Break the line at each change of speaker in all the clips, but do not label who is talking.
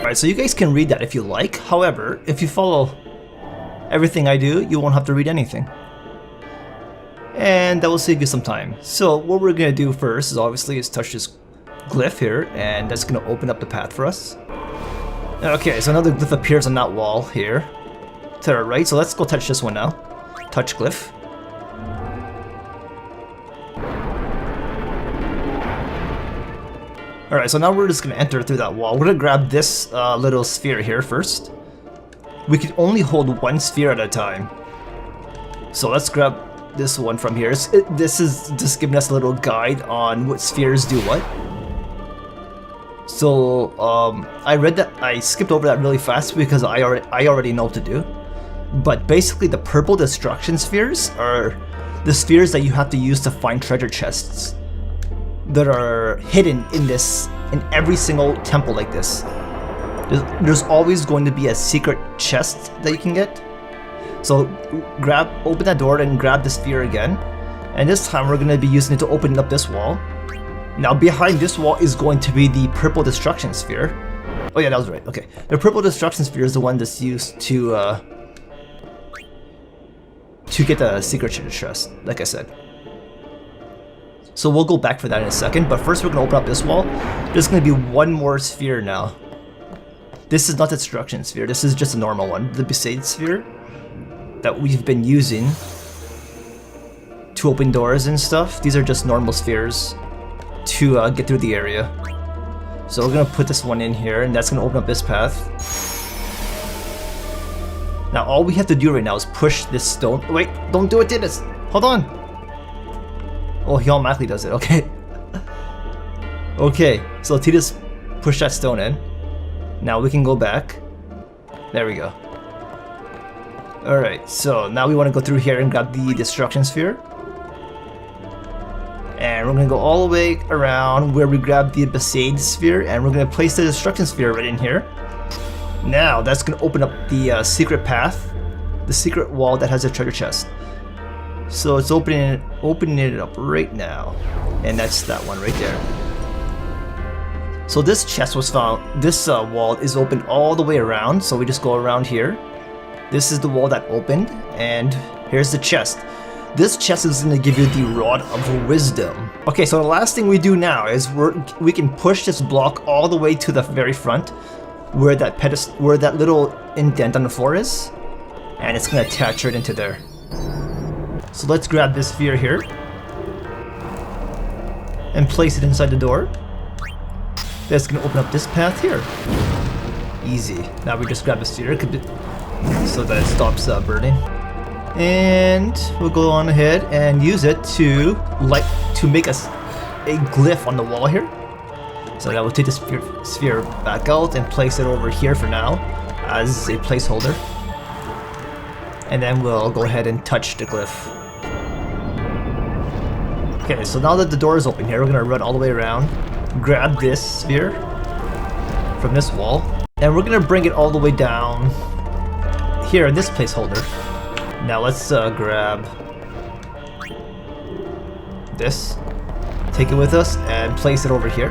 Alright, so you guys can read that if you like. However, if you follow everything I do, you won't have to read anything. And that will save you some time. So what we're going to do first is obviously touch this glyph here, and that's going to open up the path for us. Okay, so another glyph appears on that wall here to our right, so let's go touch this one now. Touch glyph. Alright, so now we're just going to enter through that wall. We're going to grab this little sphere here first. We can only hold one sphere at a time. So let's grab this one from here. This is just giving us a little guide on what spheres do what. So I read that, I skipped over that really fast because I already know what to do. But basically the purple destruction spheres are the spheres that you have to use to find treasure chests that are hidden in every single temple like this. There's always going to be a secret chest that you can get. So open that door and grab the sphere again. And this time we're going to be using it to open up this wall. Now behind this wall is going to be the purple destruction sphere. Oh yeah, that was right. Okay, the purple destruction sphere is the one that's used to get the secret treasure chest, like I said. So we'll go back for that in a second, but first we're going to open up this wall. There's going to be one more sphere now. This is not the destruction sphere, this is just a normal one. The BESAID sphere that we've been using to open doors and stuff. These are just normal spheres to get through the area. So we're going to put this one in here, and that's going to open up this path. Now all we have to do right now is push this stone. Wait, don't do it, Dennis! Hold on! Oh, he automatically does it, okay. Okay, so Titus push that stone in. Now we can go back. There we go. Alright, so now we want to go through here and grab the destruction sphere. And we're going to go all the way around where we grab the BESAID sphere, and we're going to place the destruction sphere right in here. Now that's going to open up the secret path, the secret wall that has a treasure chest. So it's opening it up right now, and that's that one right there. So this chest was found, this wall is open all the way around, so we just go around here. This is the wall that opened, and here's the chest. This chest is going to give you the Rod of Wisdom. Okay, so the last thing we do now is we can push this block all the way to the very front, where that little indent on the floor is, and it's going to attach right into there. So let's grab this sphere here and place it inside the door. That's going to open up this path here. Easy. Now we just grab the sphere so that it stops burning. And we'll go on ahead and use it to make us a glyph on the wall here. So now we'll take the sphere back out and place it over here for now as a placeholder. And then we'll go ahead and touch the glyph. Okay, so now that the door is open here, we're going to run all the way around, grab this sphere from this wall, and we're going to bring it all the way down here in this placeholder. Now let's grab this, take it with us, and place it over here.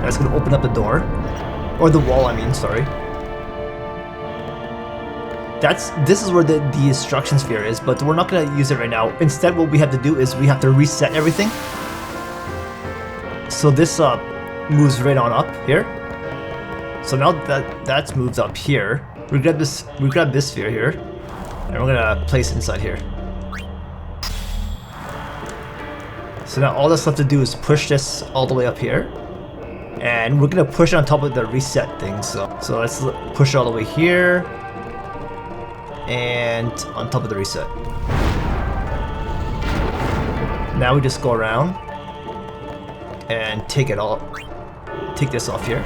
That's going to open up the door, or the wall, I mean, sorry. This is where the destruction sphere is, but we're not going to use it right now. Instead, what we have to do is we have to reset everything. So this moves right on up here. So now that that's moved up here, we grab this sphere here, and we're gonna place it inside here. So now all that's left to do is push this all the way up here, and we're gonna push it on top of the reset thing. So let's push it all the way here, and on top of the reset. Now we just go around and take this off here.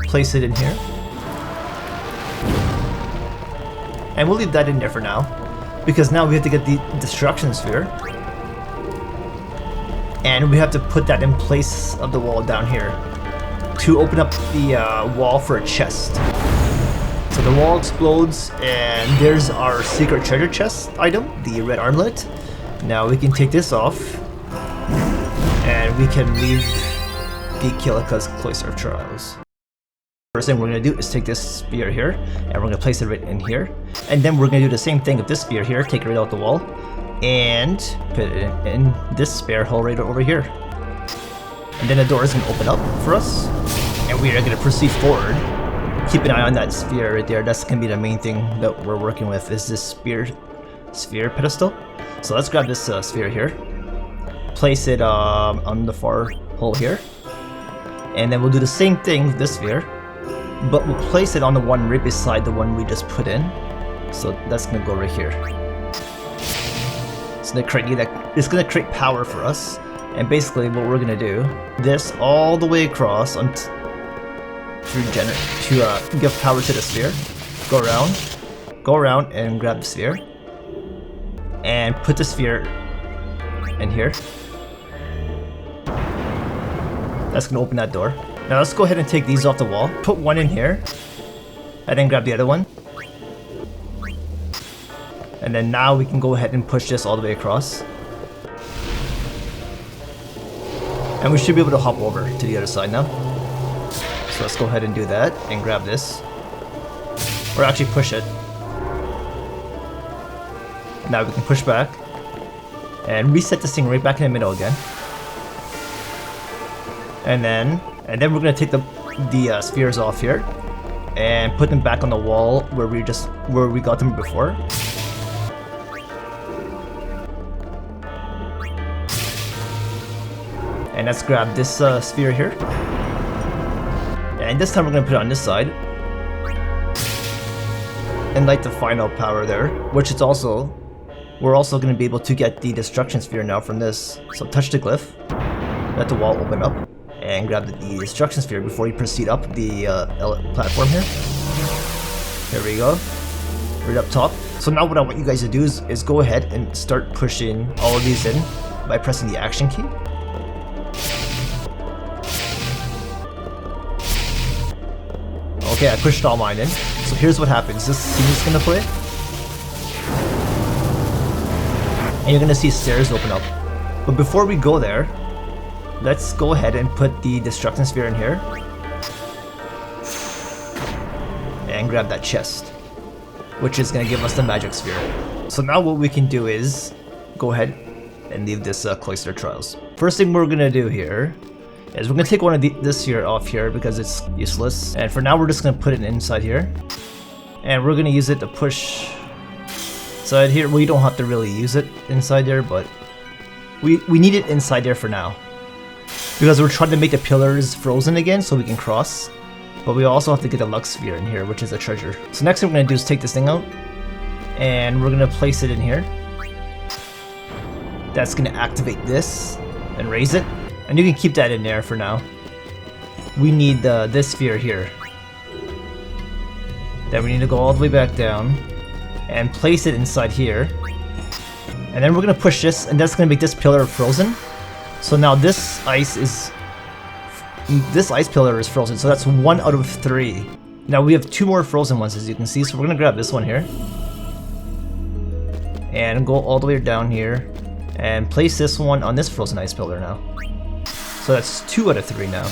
Place it in here. And we'll leave that in there for now, because now we have to get the destruction sphere. And we have to put that in place of the wall down here to open up the wall for a chest. So the wall explodes, and there's our secret treasure chest item, the red armlet. Now we can take this off we can leave the KILIKA's Cloister of Trials. First thing we're going to do is take this sphere here, and we're going to place it right in here. And then we're going to do the same thing with this sphere here, take it right out the wall, and put it in this spare hole right over here. And then the door is going to open up for us, and we are going to proceed forward. Keep an eye on that sphere right there. That's going to be the main thing that we're working with, is this sphere pedestal. So let's grab this sphere here, place it on the far hole here, and then we'll do the same thing with this sphere, but we'll place it on the one right beside the one we just put in. So that's going to go right here. It's going to create power for us. And basically what we're going to do, this all the way across to give power to the sphere. Go around and grab the sphere. And put the sphere in here. That's going to open that door. Now let's go ahead and take these off the wall. Put one in here. And then grab the other one. And then now we can go ahead and push this all the way across. And we should be able to hop over to the other side now. So let's go ahead and do that and grab this. Or actually push it. Now we can push back. And reset this thing right back in the middle again. And then we're going to take the spheres off here. And put them back on the wall where we got them before. And let's grab this sphere here. And this time we're going to put it on this side. And light the final power there, which is also... We're also going to be able to get the destruction sphere now from this. So touch the glyph, let the wall open up, and grab the destruction sphere before you proceed up the platform here. There we go. Right up top. So now what I want you guys to do is go ahead and start pushing all of these in by pressing the action key. Okay, I pushed all mine in. So here's what happens. This scene is gonna play. And you're gonna see stairs open up. But before we go there, let's go ahead and put the destruction sphere in here. And grab that chest, which is gonna give us the magic sphere. So now what we can do is go ahead and leave this Cloister Trials. First thing we're gonna do here is we're gonna take one of this here off here because it's useless. And for now we're just gonna put it inside here. And we're gonna use it to push inside here. Well, you don't have to really use it inside there, but we need it inside there for now. Because we're trying to make the pillars frozen again so we can cross. But we also have to get the Lux Sphere in here, which is a treasure. So next thing we're gonna do is take this thing out. And we're gonna place it in here. That's gonna activate this and raise it. And you can keep that in there for now. We need this sphere here. Then we need to go all the way back down and place it inside here. And then we're gonna push this, and that's gonna make this pillar frozen. So now this ice pillar is frozen, so that's 1 out of 3. Now we have 2 more frozen ones, as you can see, so we're gonna grab this one here. And go all the way down here, and place this one on this frozen ice pillar now. So that's 2 out of 3 now.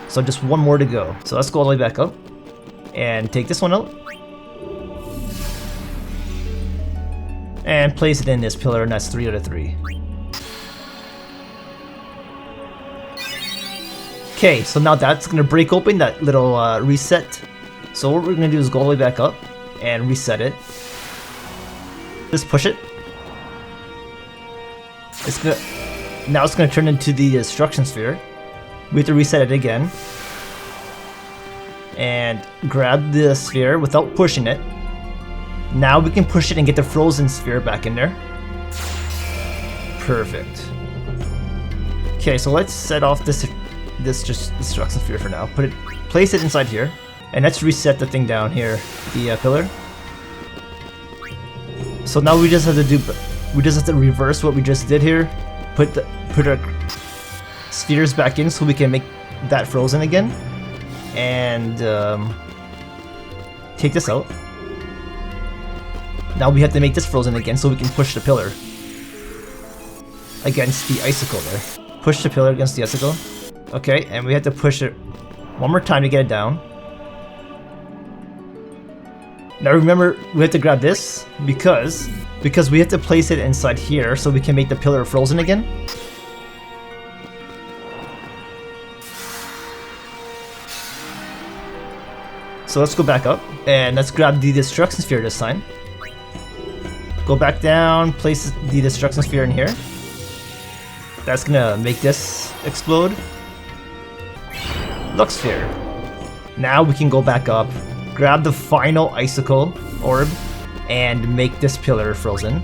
So just 1 more to go. So let's go all the way back up, and take this one out. And place it in this pillar, and that's 3 out of 3. Okay, so now that's gonna break open that little reset. So what we're gonna do is go all the way back up and reset it. Just push it. Now it's gonna turn into the destruction sphere. We have to reset it again. And grab the sphere without pushing it. Now we can push it and get the frozen sphere back in there. Perfect. Okay, so let's set off this just destruction sphere for now. Place it inside here, and let's reset the thing down here, the pillar. So now we just have to reverse what we just did here. Put our spheres back in so we can make that frozen again, and take this out. Now we have to make this frozen again so we can push the pillar against the icicle there. Push the pillar against the icicle. Okay, and we have to push it one more time to get it down. Now remember, we have to grab this because we have to place it inside here so we can make the pillar frozen again. So let's go back up and let's grab the destruction sphere this time. Go back down, place the destruction sphere in here. That's gonna make this explode. Lux sphere. Now we can go back up, grab the final icicle orb, and make this pillar frozen.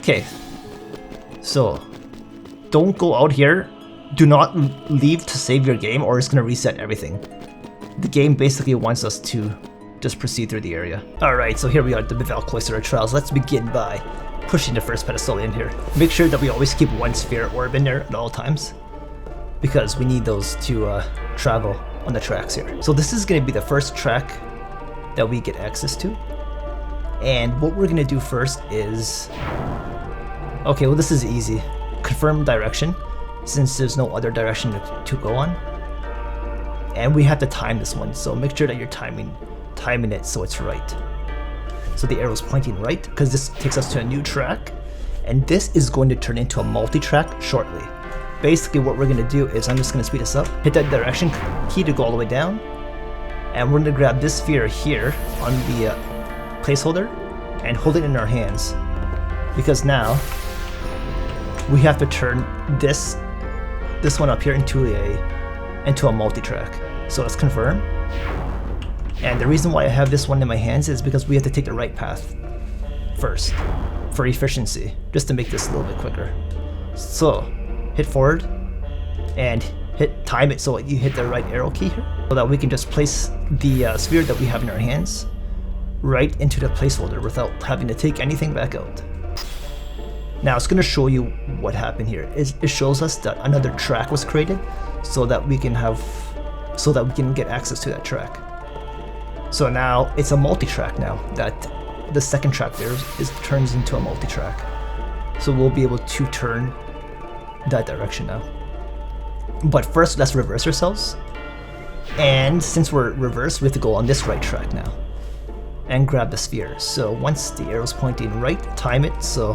Okay. So, don't go out here. Do not leave to save your game or it's gonna reset everything. The game basically wants us to just proceed through the area. Alright, so here we are at the BEVELLE Cloister of Trials. Let's begin by pushing the first pedestal in here. Make sure that we always keep one sphere orb in there at all times, because we need those to travel on the tracks here. So this is going to be the first track that we get access to. And what we're going to do first is... Okay, well this is easy. Confirm direction, since there's no other direction to go on. And we have to time this one, so make sure that you're timing it so it's right. So the arrow's pointing right, because this takes us to a new track, and this is going to turn into a multi-track shortly. Basically what we're going to do is, I'm just going to speed this up, hit that direction key to go all the way down, and we're going to grab this sphere here on the placeholder and hold it in our hands, because now we have to turn this one up here into a multi-track. So let's confirm. And the reason why I have this one in my hands is because we have to take the right path first for efficiency, just to make this a little bit quicker. So hit forward and time it so you hit the right arrow key here, so that we can just place the sphere that we have in our hands right into the placeholder without having to take anything back out. Now it's going to show you what happened here. It shows us that another track was created so that we can get access to that track. So now it's a multi-track now, that the second track there turns into a multi-track. So we'll be able to turn that direction now. But first let's reverse ourselves. And since we're reversed, we have to go on this right track now and grab the sphere. So once the arrow's pointing right, time it so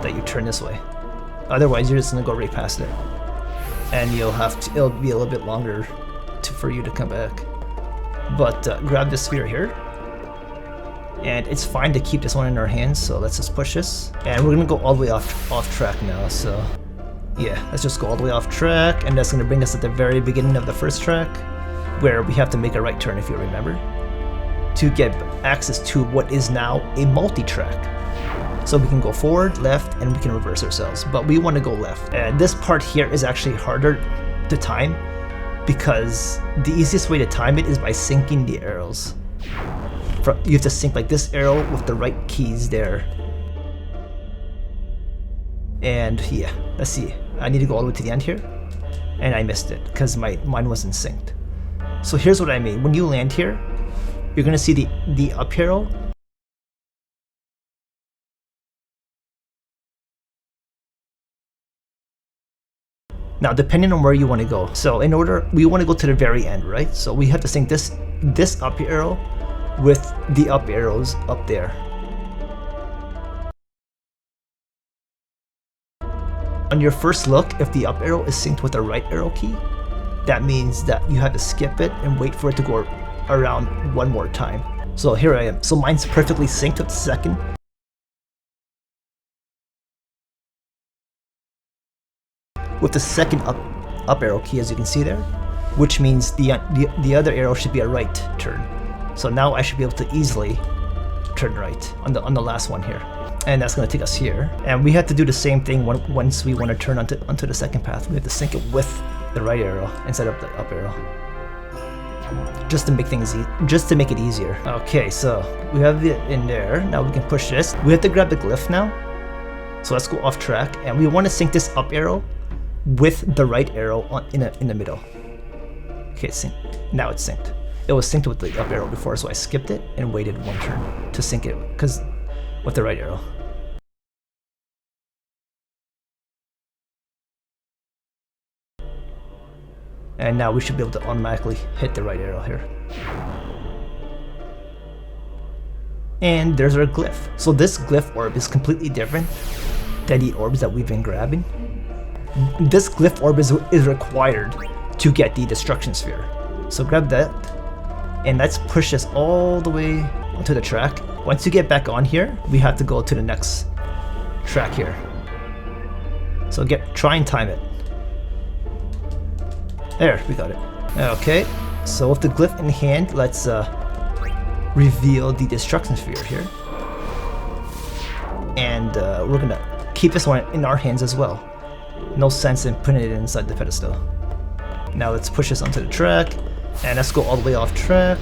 that you turn this way. Otherwise you're just gonna go right past it. And it'll be a little bit longer for you to come back. But grab this sphere here, and it's fine to keep this one in our hands, so let's just push this, and we're gonna go all the way off track now. So yeah, let's just go all the way off track, and that's gonna bring us at the very beginning of the first track, where we have to make a right turn, if you remember, to get access to what is now a multi-track. So we can go forward, left, and we can reverse ourselves, but we want to go left. And this part here is actually harder to time, because the easiest way to time it is by syncing the arrows. You have to sync like this arrow with the right keys there. And yeah, let's see. I need to go all the way to the end here, and I missed it because mine wasn't synced. So here's what I mean. When you land here, you're gonna see the up arrow. Now, depending on where you want to go. So in order, we want to go to the very end, right? So we have to sync this up arrow with the up arrows up there. On your first look, if the up arrow is synced with the right arrow key, that means that you have to skip it and wait for it to go around one more time. So here I am. So mine's perfectly synced with the second. With the second up arrow key, as you can see there, which means the other arrow should be a right turn. So now I should be able to easily turn right on the last one here, and that's going to take us here. And we have to do the same thing once we want to turn onto the second path. We have to sync it with the right arrow instead of the up arrow, just to make it easier. Okay, so we have it in there. Now we can push this. We have to grab the glyph now. So let's go off track, and we want to sync this up arrow with the right arrow in the middle. Okay, it's synced. Now it's synced. It was synced with the up arrow before, so I skipped it and waited one turn to sync it with the right arrow. And now we should be able to automatically hit the right arrow here. And there's our glyph. So this glyph orb is completely different than the orbs that we've been grabbing. This glyph orb is required to get the destruction sphere. So grab that, and let's push this all the way onto the track. Once you get back on here, we have to go to the next track here. So try and time it. There, we got it. Okay, so with the glyph in hand, let's reveal the destruction sphere here. And we're gonna keep this one in our hands as well. No sense in putting it inside the pedestal. Now let's push this onto the track, and let's go all the way off track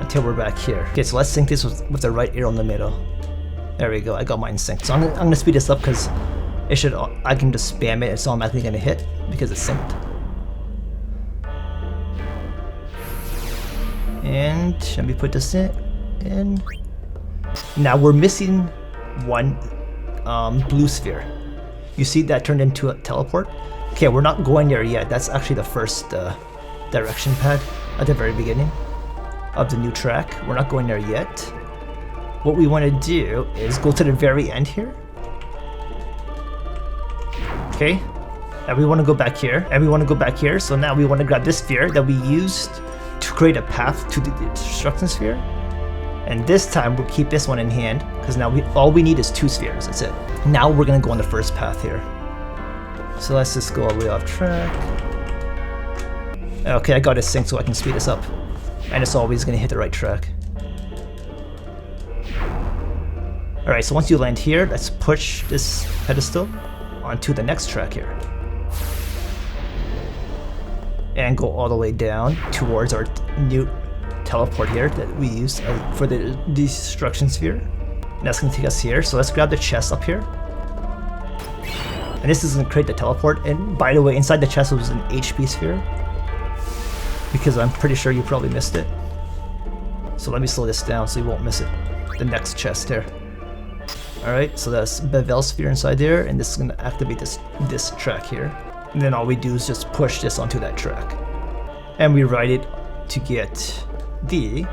until we're back here. Okay, so let's sync this with the right arrow in the middle. There we go, I got mine synced. So I'm gonna speed this up because I can just spam it, it's automatically gonna hit because it's synced. And let me put this in. Now we're missing one blue sphere. You see that turned into a teleport? Okay, we're not going there yet. That's actually the first direction pad at the very beginning of the new track. We're not going there yet. What we want to do is go to the very end here. Okay, and we want to go back here, so now we want to grab this sphere that we used to create a path to the destruction sphere. And this time we'll keep this one in hand because now all we need is 2 spheres, that's it. Now we're gonna go on the first path here. So let's just go all the way off track. Okay, I got it synced so I can speed this up. And it's always gonna hit the right track. Alright, so once you land here, let's push this pedestal onto the next track here. And go all the way down towards our new teleport here that we used for the destruction sphere. And that's going to take us here, so let's grab the chest up here. And this is going to create the teleport, and by the way, inside the chest was an HP sphere. Because I'm pretty sure you probably missed it. So let me slow this down so you won't miss it. The next chest here. Alright, so that's BEVELLE sphere inside there, and this is going to activate this track here. And then all we do is just push this onto that track. And we ride it to get the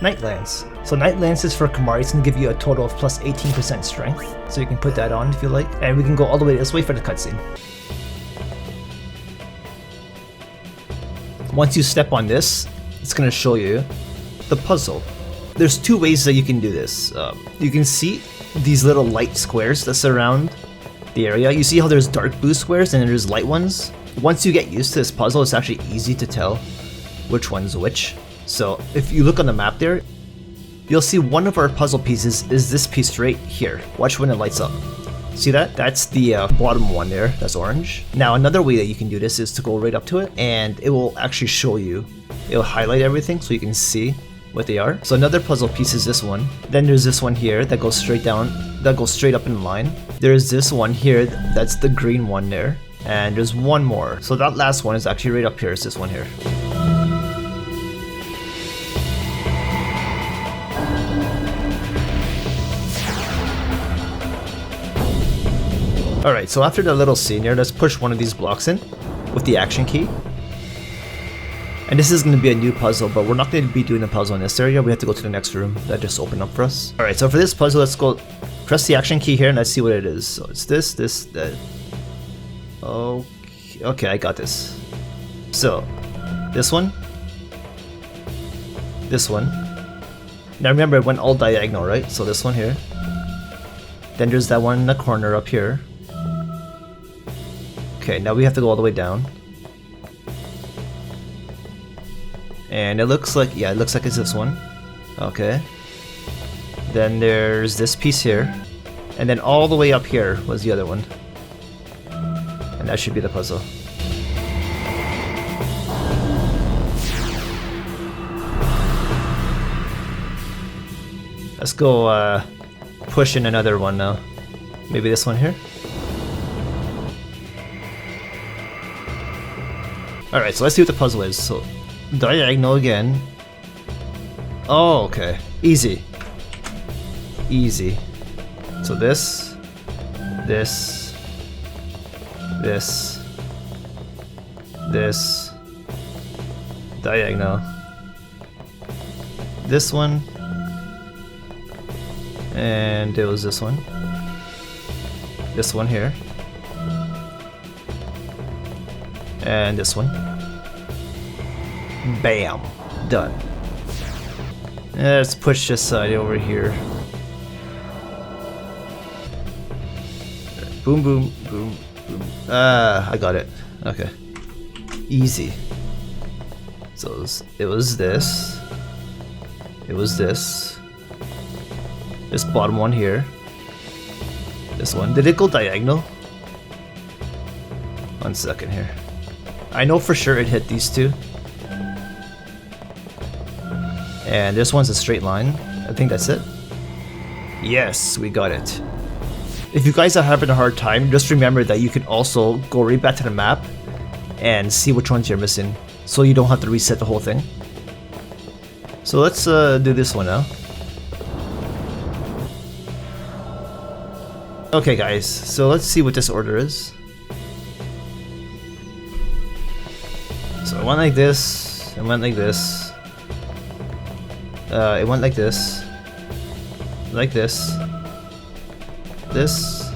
Night Lance. So Night Lance is for Kimahri. It's going to give you a total of plus 18% strength. So you can put that on if you like. And we can go all the way this way for the cutscene. Once you step on this, it's going to show you the puzzle. There's 2 ways that you can do this. You can see these little light squares that surround the area. You see how there's dark blue squares and there's light ones? Once you get used to this puzzle, it's actually easy to tell which one's which. So if you look on the map there, you'll see one of our puzzle pieces is this piece right here. Watch when it lights up. See that? That's the bottom one there, that's orange. Now another way that you can do this is to go right up to it and it will actually show you. It'll highlight everything so you can see what they are. So another puzzle piece is this one. Then there's this one here that goes straight down, that goes straight up in line. There's this one here, that's the green one there. And there's one more. So that last one is actually right up here, it's this one here. Alright, so after the little scene here, let's push one of these blocks in with the action key. And this is going to be a new puzzle, but we're not going to be doing a puzzle in this area. We have to go to the next room that just opened up for us. Alright, so for this puzzle, let's go press the action key here and let's see what it is. So it's this, that. Okay, I got this. So, this one. This one. Now remember, it went all diagonal, right? So this one here. Then there's that one in the corner up here. Okay, now we have to go all the way down. And it looks like, yeah, it looks like it's this one. Okay. Then there's this piece here. And then all the way up here was the other one. And that should be the puzzle. Let's go push in another one now. Maybe this one here? Alright, so let's see what the puzzle is. So, diagonal again. Oh, okay. Easy. Easy. So this, this, diagonal, this one, and it was this one here, and this one. Bam! Done. Let's push this side over here. Boom, boom, boom, boom. Ah, I got it. Okay. Easy. So it was this. It was this. This bottom one here. This one. Did it go diagonal? 1 second here. I know for sure it hit these two. And this one's a straight line. I think that's it. Yes, we got it. If you guys are having a hard time, just remember that you can also go right back to the map and see which ones you're missing, so you don't have to reset the whole thing. So let's do this one now. Okay guys, so let's see what this order is. So it went like this, it went like this, it went like this, this.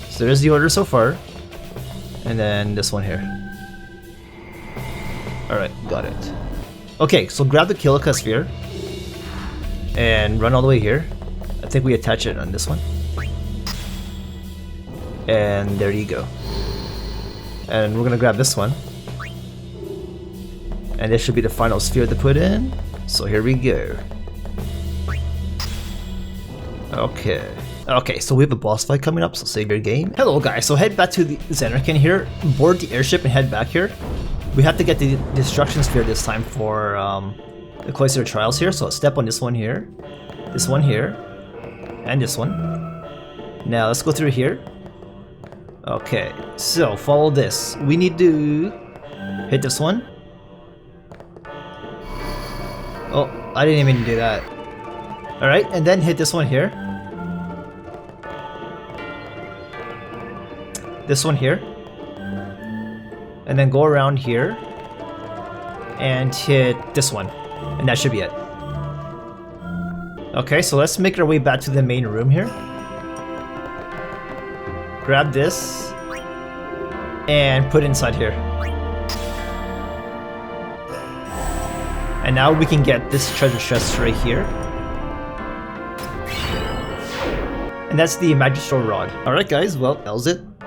So there's the order so far, and then this one here. Alright, got it. Okay, so grab the KILIKA sphere and run all the way here. I think we attach it on this one. And there you go. And we're gonna grab this one. And this should be the final sphere to put in. So here we go. Okay. Okay, so we have a boss fight coming up, so save your game. Hello guys, so head back to the ZANARKAND here, board the airship and head back here. We have to get the destruction sphere this time for the Cloister trials here, so step on this one here, and this one. Now let's go through here. Okay, so follow this. We need to hit this one. Oh, I didn't even do that. Alright, and then hit this one here. This one here. And then go around here and hit this one. And that should be it. Okay, so let's make our way back to the main room here. Grab this and put it inside here. And now we can get this treasure chest right here. And that's the magistral rod. Alright guys, well, that was it.